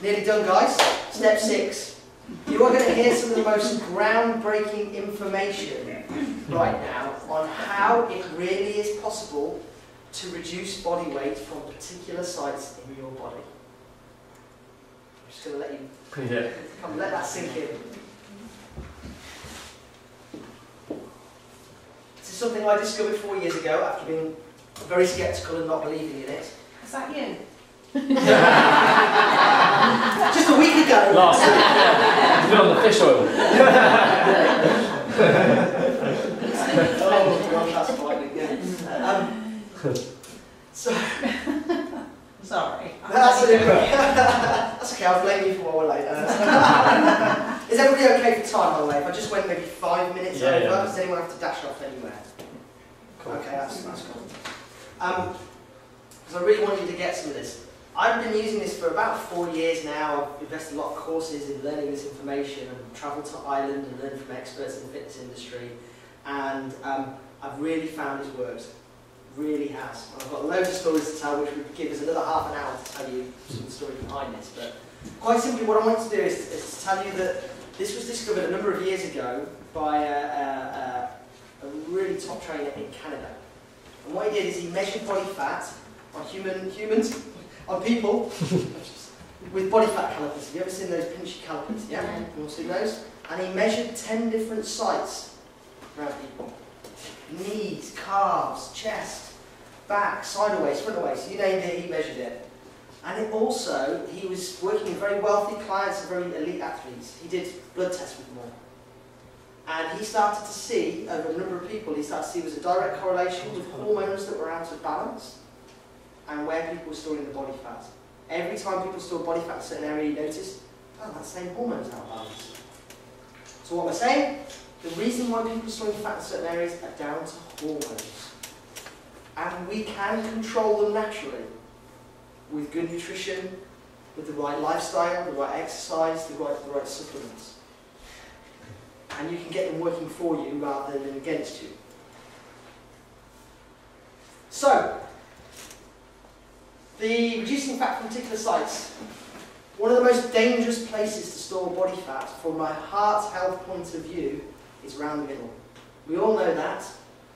Nearly done, guys. Step 6. You are going to hear some of the most groundbreaking information right now on how it really is possible to reduce body weight from particular sites in your body. I'm just going to let you come, let that sink in. This is something I discovered 4 years ago after being very sceptical and not believing in it. Is that you? Just a week ago. Last week, yeah. Put on the fish oil. Oh gosh, that's frightening, yeah. So, Sorry. that's okay, I'll blame you for what we're late. Is everybody okay for time, by the way? If I just went maybe 5 minutes over, does anyone have to dash off anywhere? Cool. Okay, that's cool. Because I really want you to get some of this. I've been using this for about 4 years now. I've invested a lot of courses in learning this information and travelled to Ireland and learned from experts in the fitness industry. And I've really found it works. Really has. And I've got loads of stories to tell, which would give us another half an hour to tell you some of the story behind this. But quite simply, what I want to do is to tell you that this was discovered a number of years ago by a really top trainer in Canada. And what he did is he measured body fat on humans, on people, with body fat calipers. Have you ever seen those pinchy calipers? Yeah? You all seen those? And he measured 10 different sites around people. Knees, calves, chest, back, side of waist, front of waist, you named it, he measured it. And it also, he was working with very wealthy clients and very elite athletes. He did blood tests with them all. And he started to see, over a number of people, he started to see there was a direct correlation with hormones that were out of balance and where people were storing the body fat. Every time people store body fat in a certain area, you notice, oh, that same hormone's out of balance. So what am I saying? The reason why people are storing fat in certain areas are down to hormones. And we can control them naturally with good nutrition, with the right lifestyle, the right exercise, the right supplements. And you can get them working for you rather than against you. So, the reducing fat from particular sites. One of the most dangerous places to store body fat from a heart health point of view is around the middle. We all know that.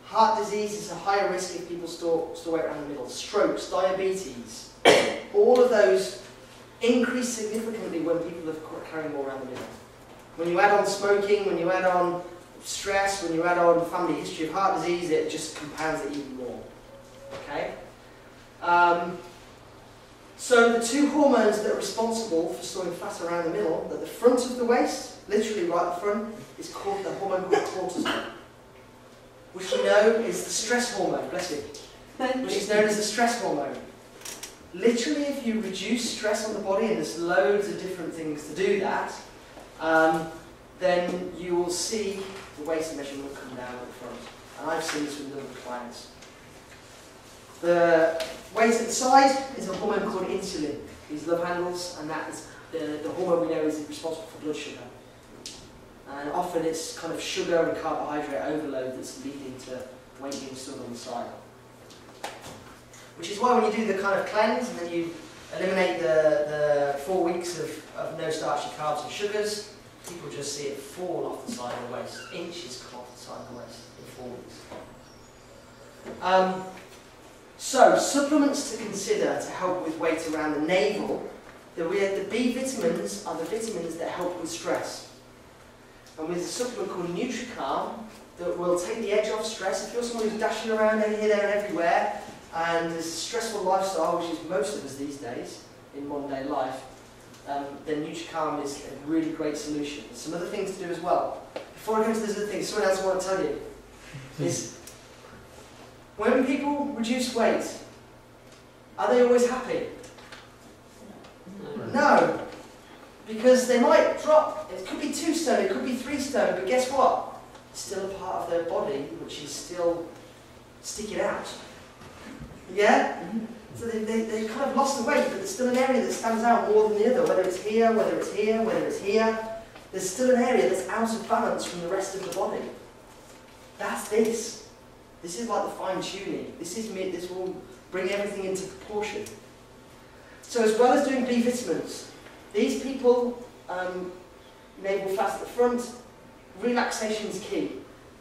Heart disease is a higher risk if people store weight around the middle. Strokes, diabetes, all of those increase significantly when people are carrying more around the middle. When you add on smoking, when you add on stress, when you add on family history of heart disease, it just compounds it even more. Okay? So the two hormones that are responsible for storing fat around the middle, at the front of the waist, literally right at the front, is called the hormone called cortisol, which we know is the stress hormone, bless you, which is known as the stress hormone. Literally, if you reduce stress on the body, and there's loads of different things to do that, then you will see the waist measurement come down at the front. And I've seen this with a number of clients. The waist at the side is a hormone called insulin. These love handles, and that is the hormone we know is responsible for blood sugar. And often it's kind of sugar and carbohydrate overload that's leading to weight being stored on the side. Which is why when you do the kind of cleanse and then you eliminate the 4 weeks of no starchy carbs and sugars, people just see it fall off the side of the waist. Inches come off the side of the waist in 4 weeks. So, supplements to consider to help with weight around the navel. The B vitamins are the vitamins that help with stress. And with a supplement called NutriCalm that will take the edge off stress. If you're someone who's dashing around here, there and everywhere, and there's a stressful lifestyle, which is most of us these days in modern day life, then NutriCalm is a really great solution. There's some other things to do as well. Before I go into those other things, something else I want to tell you is when people reduce weight, are they always happy? No. Because they might drop, it could be 2 stone, it could be 3 stone, but guess what? It's still a part of their body which is still sticking out. Yeah? So they kind of lost the weight, but there's still an area that stands out more than the other, whether it's here, whether it's here, whether it's here. There's still an area that's out of balance from the rest of the body. That's this. This is like the fine-tuning. This will bring everything into proportion. So as well as doing B vitamins, These people, navel fast at the front, relaxation is key.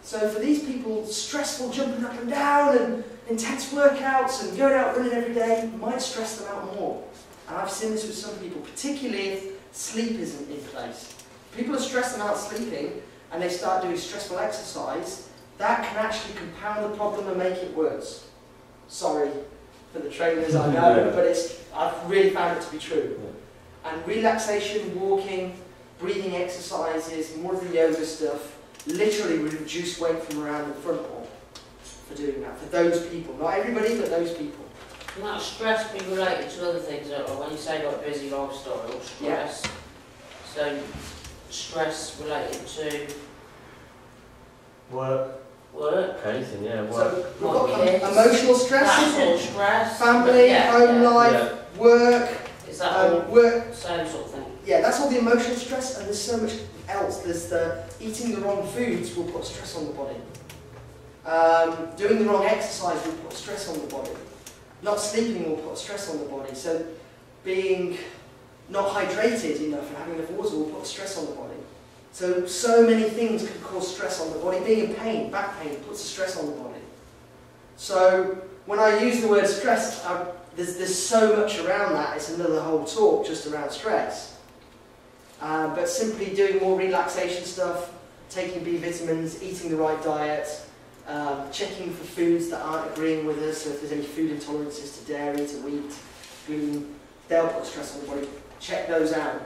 So for these people, stressful jumping up and down and intense workouts and going out running every day might stress them out more. And I've seen this with some people, particularly if sleep isn't in place. People are stressed them out sleeping and they start doing stressful exercise, that can actually compound the problem and make it worse. Sorry for the trainers, I know, but I've really found it to be true. And relaxation, walking, breathing exercises, more of the yoga stuff, literally reduce weight from around the front wall for doing that, for those people. Not everybody, but those people. Can that stress be related to other things? Or when you say like busy lifestyle, stress, so stress related to Work. work? Anything, yeah, work. So we've got Yes. emotional stress, That's all stress. family, Yeah, home yeah. life, work, Is that all work. same sort of thing? Yeah, that's all the emotional stress, and there's so much else. There's the eating the wrong foods will put stress on the body. Doing the wrong exercise will put stress on the body. Not sleeping will put stress on the body. So being not hydrated enough and having enough water will put stress on the body. So many things can cause stress on the body. Being in pain, back pain, puts a stress on the body. So when I use the word stress, there's so much around that. It's another whole talk just around stress. But simply doing more relaxation stuff, taking B vitamins, eating the right diet, checking for foods that aren't agreeing with us, so if there's any food intolerances to dairy, to wheat, gluten, they'll put stress on the body. Check those out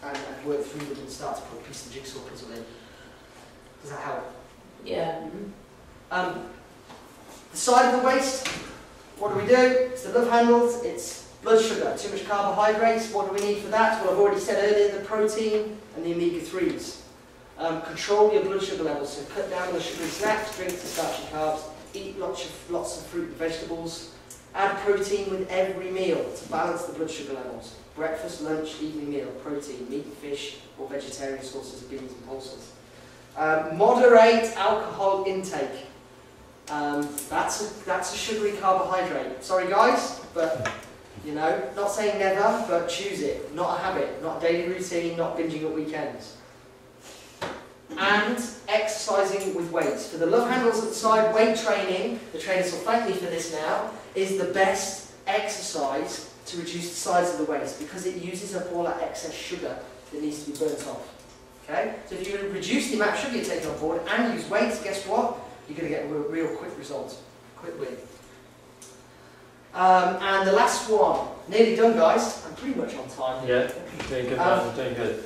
and work through them and start to put a piece of the jigsaw puzzle in. Does that help? Yeah. The side of the waist, what do we do? It's the love handles, it's blood sugar, too much carbohydrates. What do we need for that? Well, I've already said earlier, the protein and the omega-3s. Control your blood sugar levels, so cut down on the sugary snacks, drink the starchy carbs, eat lots of fruit and vegetables. Add protein with every meal to balance the blood sugar levels. Breakfast, lunch, evening meal, protein, meat, fish, or vegetarian sources of beans and pulses. Moderate alcohol intake. That's a sugary carbohydrate. Sorry guys, but you know, not saying never, but choose it. Not a habit, not a daily routine, not binging at weekends. And exercising with weights. For the love handles at the side, weight training, the trainers will thank me for this now, is the best exercise to reduce the size of the waist because it uses up all that excess sugar that needs to be burnt off. Okay? So if you reduce the amount of sugar you take on board and use weights, guess what? You're going to get a real quick result. Quick win. And the last one. Nearly done, guys. I'm pretty much on time. Yeah, doing good, man. Doing good.